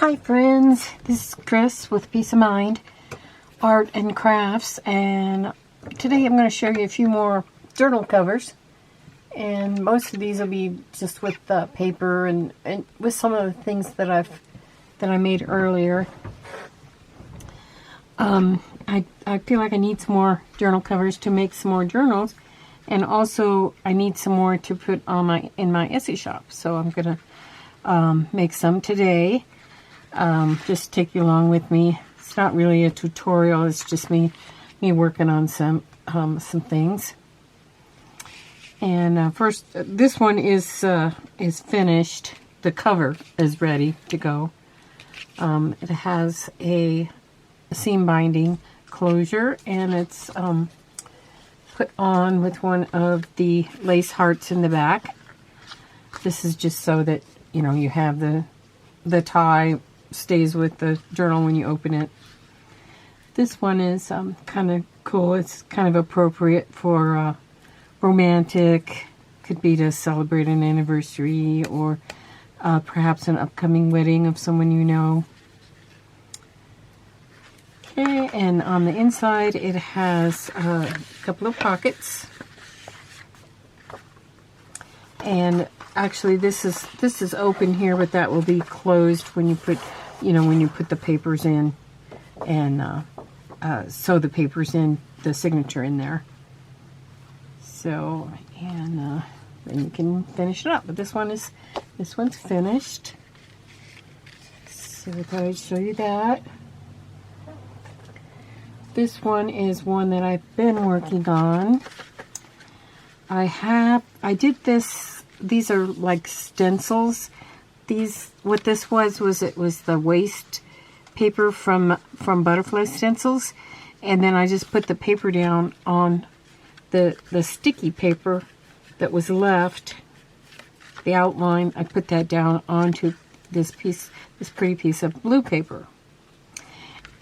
Hi friends, this is Chris with Peace of Mind Art and Crafts, and today I'm going to show you a few more journal covers, and most of these will be just with paper and with some of the things that I made earlier. I feel like I need some more journal covers to make some more journals, and also I need some more to put on in my Etsy shop, so I'm going to make some today. Just take you along with me. It's not really a tutorial, it's just me working on some things. And first, this one is finished. The cover is ready to go. It has a seam binding closure, and it's put on with one of the lace hearts in the back. This is just so that you have the tie stays with the journal when you open it. This one is kind of cool. It's kind of appropriate for romantic. Could be to celebrate an anniversary or perhaps an upcoming wedding of someone you know. Okay, and on the inside it has a couple of pockets. And actually this is open here, but that will be closed when you put the papers in and sew the papers in, the signature in there. So, and then you can finish it up. But this one's finished. So I thought I'd show you that. This one is one that I've been working on. I did this. These are like stencils. What this was the waste paper from butterfly stencils, and then I just put the paper down on the sticky paper that was left, the outline. I put that down onto this pretty piece of blue paper,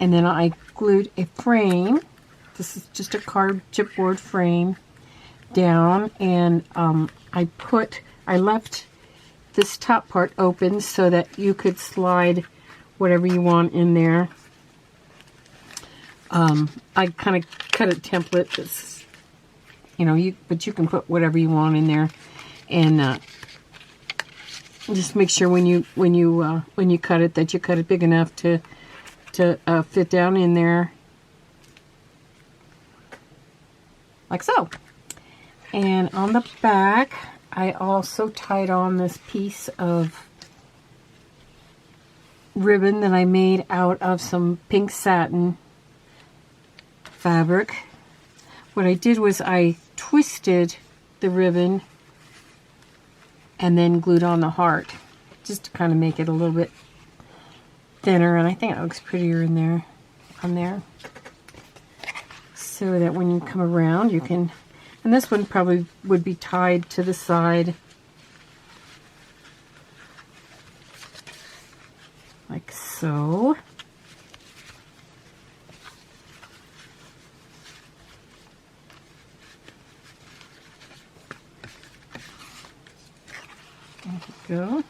and then I glued a frame. This is just a card chipboard frame down, and I left this top part open so that you could slide whatever you want in there. I kind of cut a template that's, but you can put whatever you want in there, and just make sure when you cut it that you cut it big enough to fit down in there, like so. And on the back, I also tied on this piece of ribbon that I made out of some pink satin fabric. What I did was I twisted the ribbon and then glued on the heart, just to kind of make it a little bit thinner, and I think it looks prettier in there, on there, so that when you come around you can. And this one probably would be tied to the side, like so. There you go.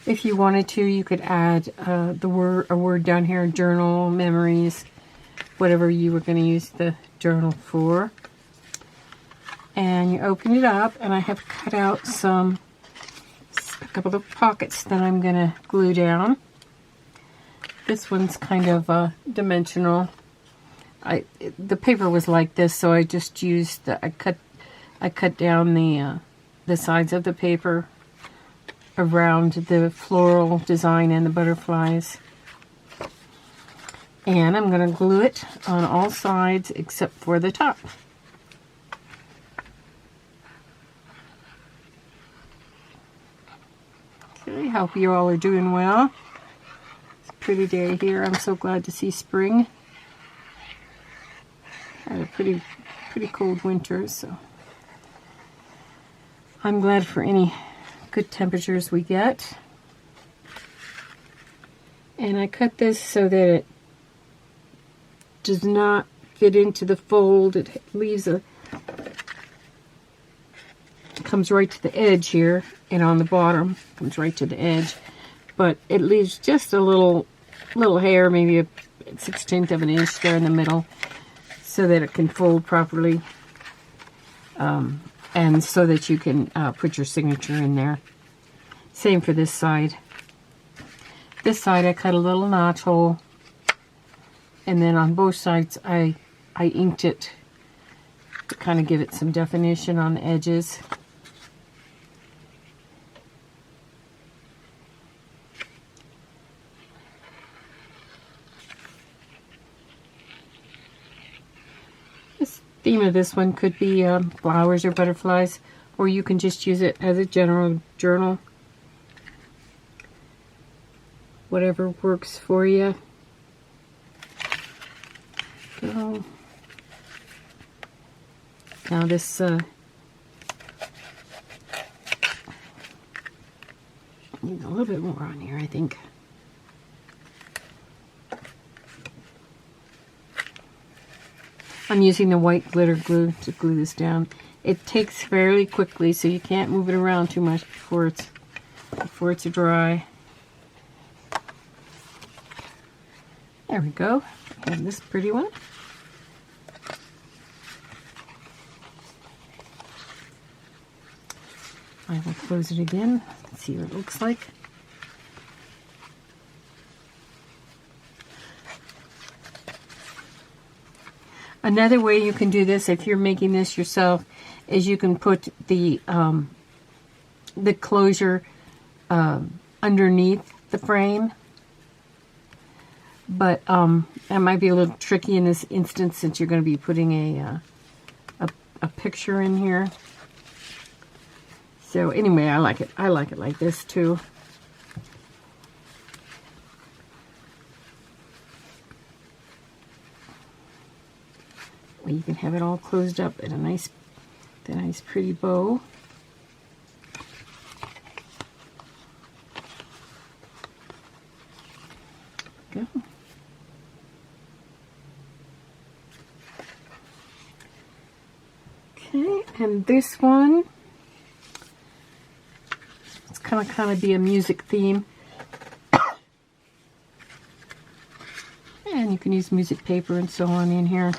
If you wanted to, you could add a word down here, journal, memories, whatever you were going to use the journal for. And you open it up, and I have cut out a couple of pockets that I'm going to glue down. This one's kind of dimensional. The paper was like this, so I just used I cut down the sides of the paper around the floral design and the butterflies. And I'm going to glue it on all sides except for the top. Okay, hope you all are doing well. It's a pretty day here. I'm so glad to see spring. Had a pretty cold winter, so I'm glad for any good temperatures we get. And I cut this so that it does not fit into the fold. It leaves comes right to the edge here, and on the bottom comes right to the edge. but it leaves just a little hair, maybe a 1/16 of an inch there in the middle, so that it can fold properly, and so that you can put your signature in there. Same for this side. This side I cut a little notch hole, and then on both sides I inked it to kind of give it some definition on the edges. This theme of this one could be flowers or butterflies, or you can just use it as a general journal. Whatever works for you. So, now this need a little bit more on here, I think. I'm using the white glitter glue to glue this down. It takes fairly quickly, so you can't move it around too much before it's dry. There we go. And this pretty one. I will close it again. Let's see what it looks like. Another way you can do this, if you're making this yourself, is you can put the closure underneath the frame. But that might be a little tricky in this instance, since you're going to be putting a picture in here. So anyway, I like it. I like it like this too. Well, you can have it all closed up in a nice pretty bow. Go. Okay, and this one, it's kind of be a music theme, and you can use music paper and so on in here.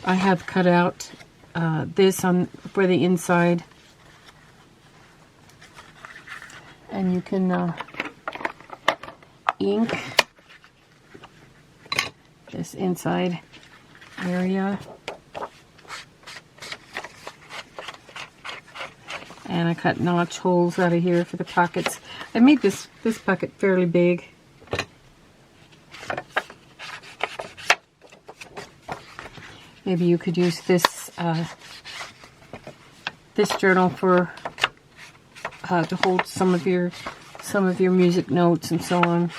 I have cut out this for the inside, and you can ink this inside area. And I cut notch holes out of here for the pockets. I made this pocket fairly big. Maybe you could use this journal for to hold some of your music notes and so on.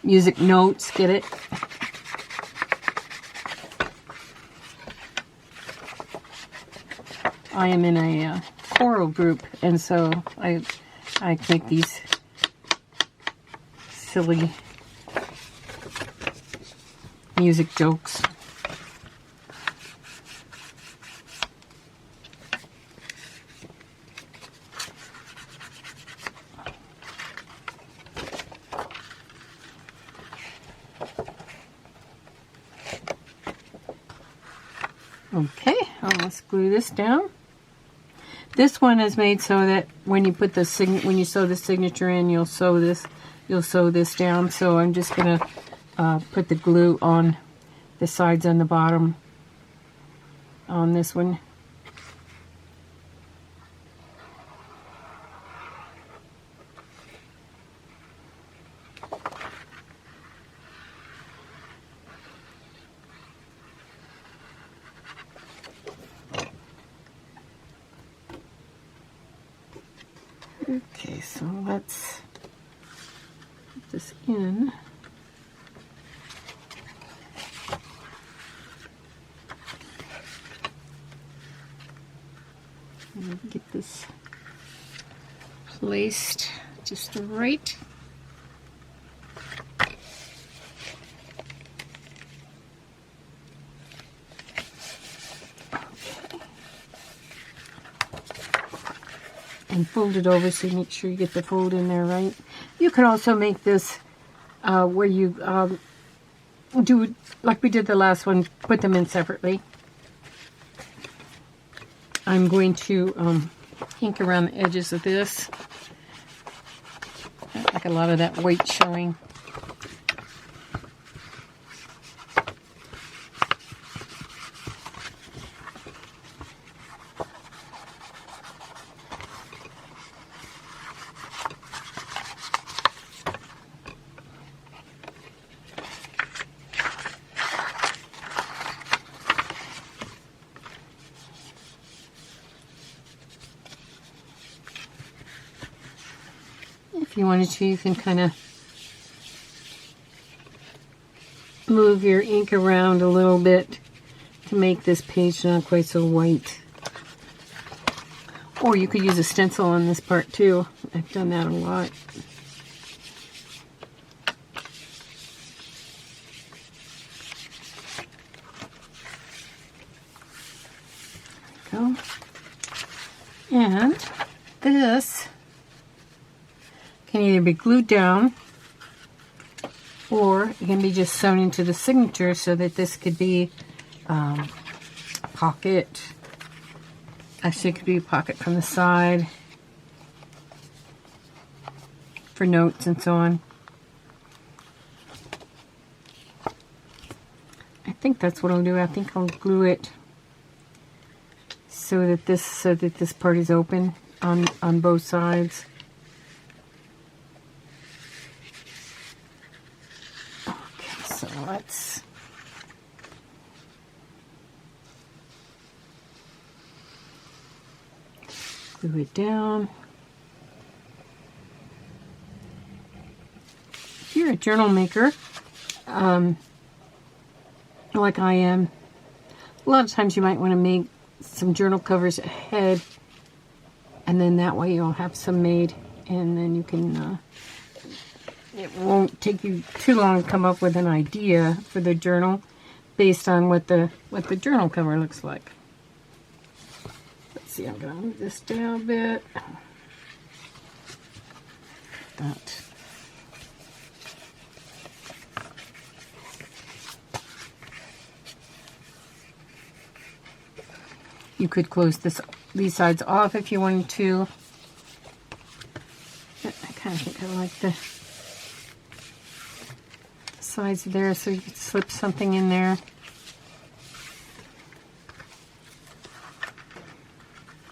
Music notes, get it? I am in a choral group, and so I make these silly music jokes. Okay, let's glue this down. This one is made so that when you put when you sew the signature in, you'll sew this down. So I'm just gonna put the glue on the sides and the bottom on this one. Okay, so let's put this in. And get this placed just right. And and fold it over so you make sure you get the fold in there right. You could also make this where you do like we did the last one, put them in separately. I'm going to ink around the edges of this. Like a lot of that white showing. If you wanted to, you can kind of move your ink around a little bit to make this page not quite so white. Or you could use a stencil on this part too. I've done that a lot. There we go. And this can either be glued down or it can be just sewn into the signature so that this could be a pocket. Actually, it could be a pocket from the side for notes and so on. I think that's what I'll do. I think I'll glue it so that this part is open on both sides. So let's glue it down. If you're a journal maker, like I am, a lot of times you might want to make some journal covers ahead, and then that way you'll have some made, and then you can it won't take you too long to come up with an idea for the journal based on what the journal cover looks like. Let's see, I'm going to move this down a bit. That. You could close these sides off if you wanted to. I kind of think I like the sides there, so you could slip something in there.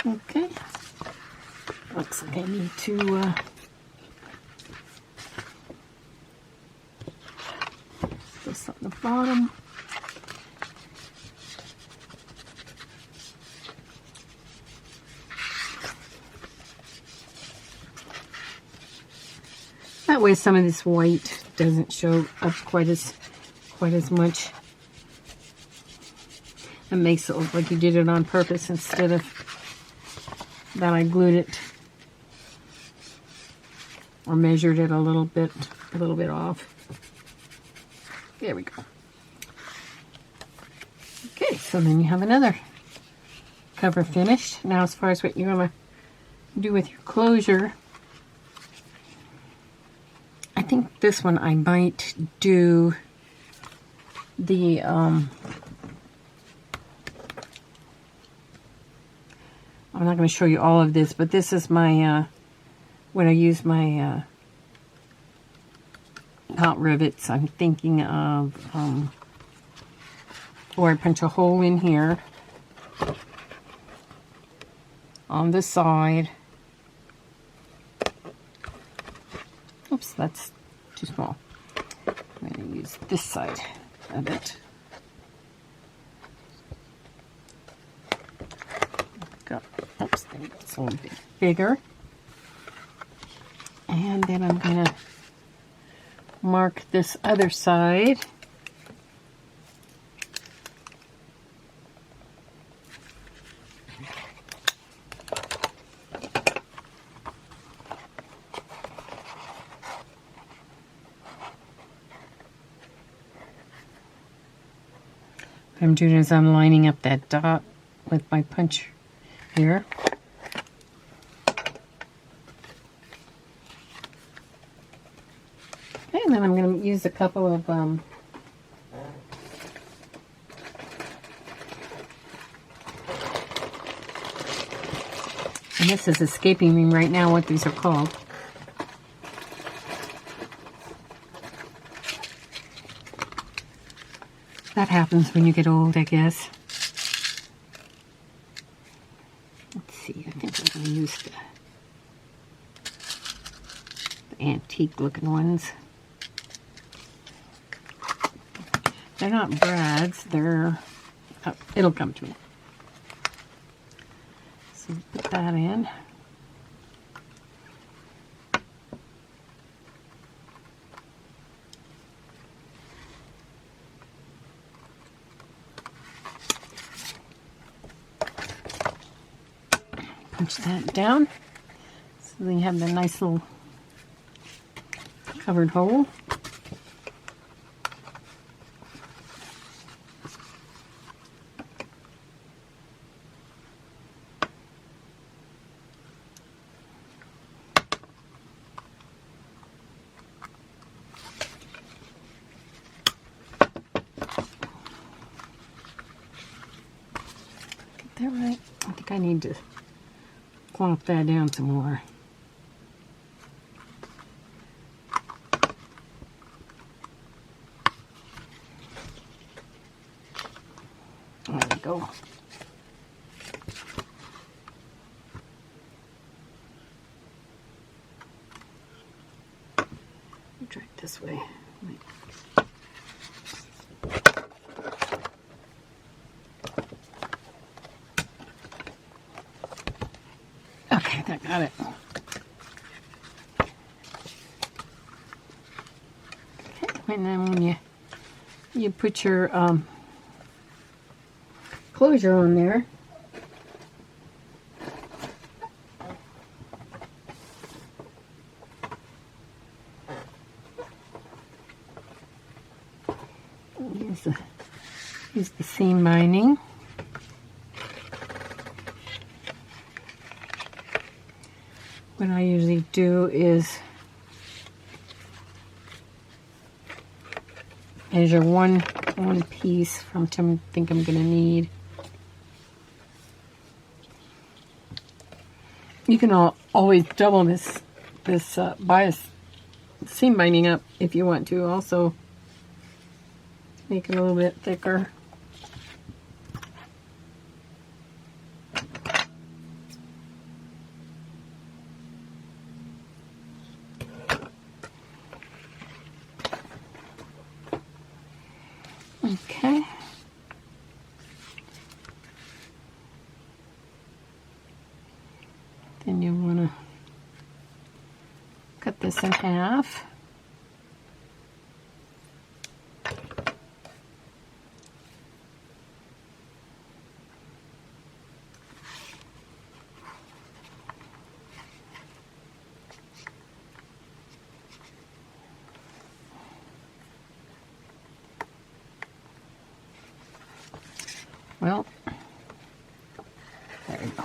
Okay. Looks like I need to this on the bottom. That way some of this white doesn't show up quite as much. It makes it look like you did it on purpose instead of that I glued it or measured it a little bit off. There we go. Okay, so then you have another cover finished. Now as far as what you're going to do with your closure, I think this one I might do the I'm not going to show you all of this, but this is my when I use my hot rivets. I'm thinking of where I punch a hole in here on the side. Oops, that's too small. I'm going to use this side of it. Oops, it's a little bit bigger. And then I'm going to mark this other side. What I'm doing is I'm lining up that dot with my punch here. Okay, and then I'm going to use a couple of and this is escaping me right now what these are called. That happens when you get old, I guess. Let's see, I think I'm going to use the antique looking ones. They're not brads, they're, oh, it'll come to me. So put that in. Punch that down so then you have the nice little covered hole. Get that right. I think I need to clomp that down some more. There we go. Try it this way. Okay, I got it. Okay, and then when you put your closure on there, use the seam binding. What I usually do is measure one piece from what I think I'm going to need. You can always double this bias seam binding up if you want to. Also make it a little bit thicker. Okay. Then you want to cut this in half. Well, there you go.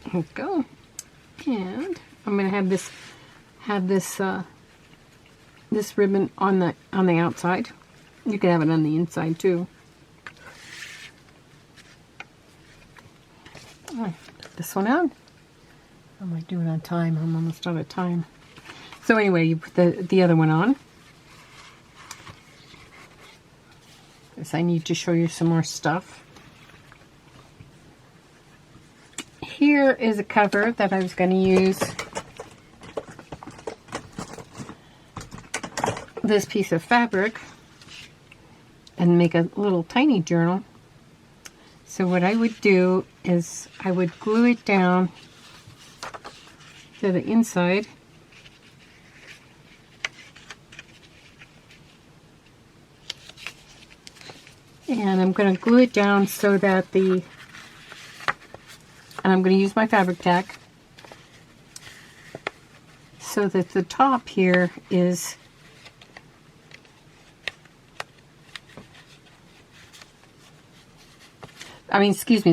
There we go. And I'm going to have this ribbon on the outside. You can have it on the inside too. Put this one out. I might do it on time. I'm almost out of time. So anyway, you put the other one on. Because I need to show you some more stuff. Here is a cover that I was going to use this piece of fabric and make a little tiny journal. So what I would do is I would glue it down to the inside. And I'm going to glue it down so that the and I'm going to use my fabric tack so that the top here is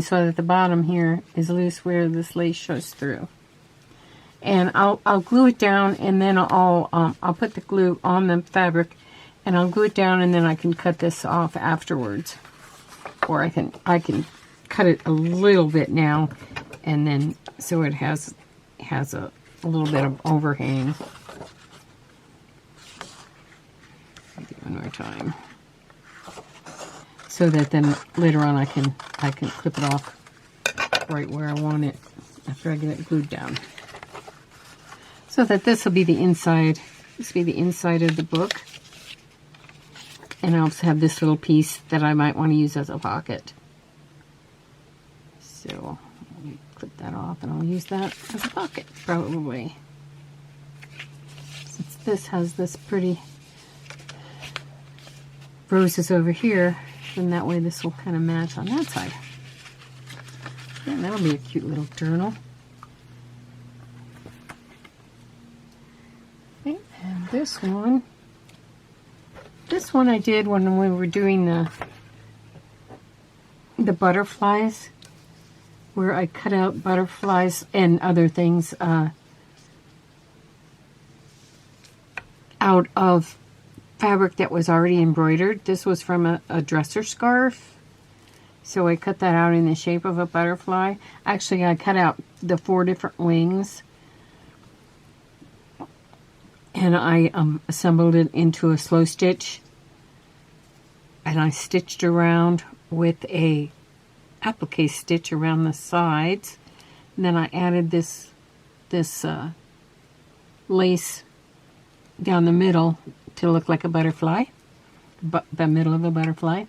so that the bottom here is loose where this lace shows through. And I'll glue it down, and then I'll put the glue on the fabric, and I'll glue it down, and then I can cut this off afterwards, or I can cut it a little bit now, and then so it has a little bit of overhang. I'll do it one more time, so that then later on I can clip it off right where I want it after I get it glued down. So that this will be the inside. This will be the inside of the book. And I also have this little piece that I might want to use as a pocket. So let me clip that off, and I'll use that as a pocket probably. Since this has this pretty roses over here, then that way this will kind of match on that side. And that'll be a cute little journal. Okay, and this one I did when we were doing the butterflies, where I cut out butterflies and other things out of fabric that was already embroidered. This was from a dresser scarf, so I cut that out in the shape of a butterfly. Actually, I cut out the 4 different wings, and I assembled it into a slow stitch, and I stitched around with a applique stitch around the sides, and then I added this lace down the middle to look like a butterfly, the middle of a butterfly.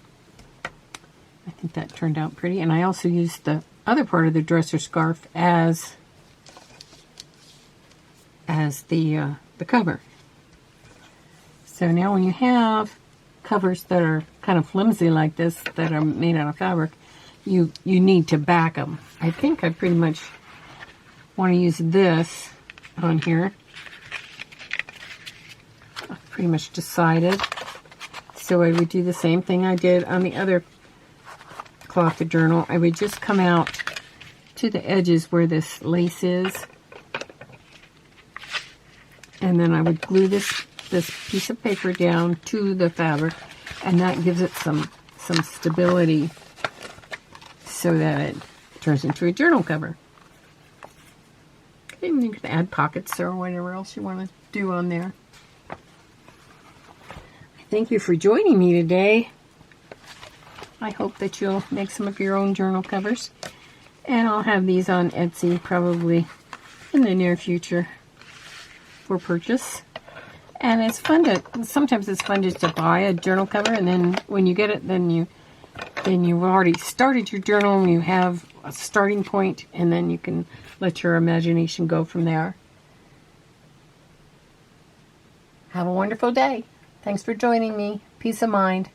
I think that turned out pretty, and I also used the other part of the dresser scarf as the cover. So now when you have covers that are kind of flimsy like this, that are made out of fabric, you need to back them. I think I pretty much want to use this on here. I've pretty much decided. So I would do the same thing I did on the other cloth journal. I would just come out to the edges where this lace is, and then I would glue this piece of paper down to the fabric, and that gives it some stability so that it turns into a journal cover. And you can add pockets or whatever else you want to do on there. Thank you for joining me today. I hope that you'll make some of your own journal covers, and I'll have these on Etsy probably in the near future for purchase. And it's fun sometimes it's fun just to buy a journal cover, and then when you get it, then you've already started your journal, and you have a starting point, and then you can let your imagination go from there. Have a wonderful day. Thanks for joining me. Peace of mind.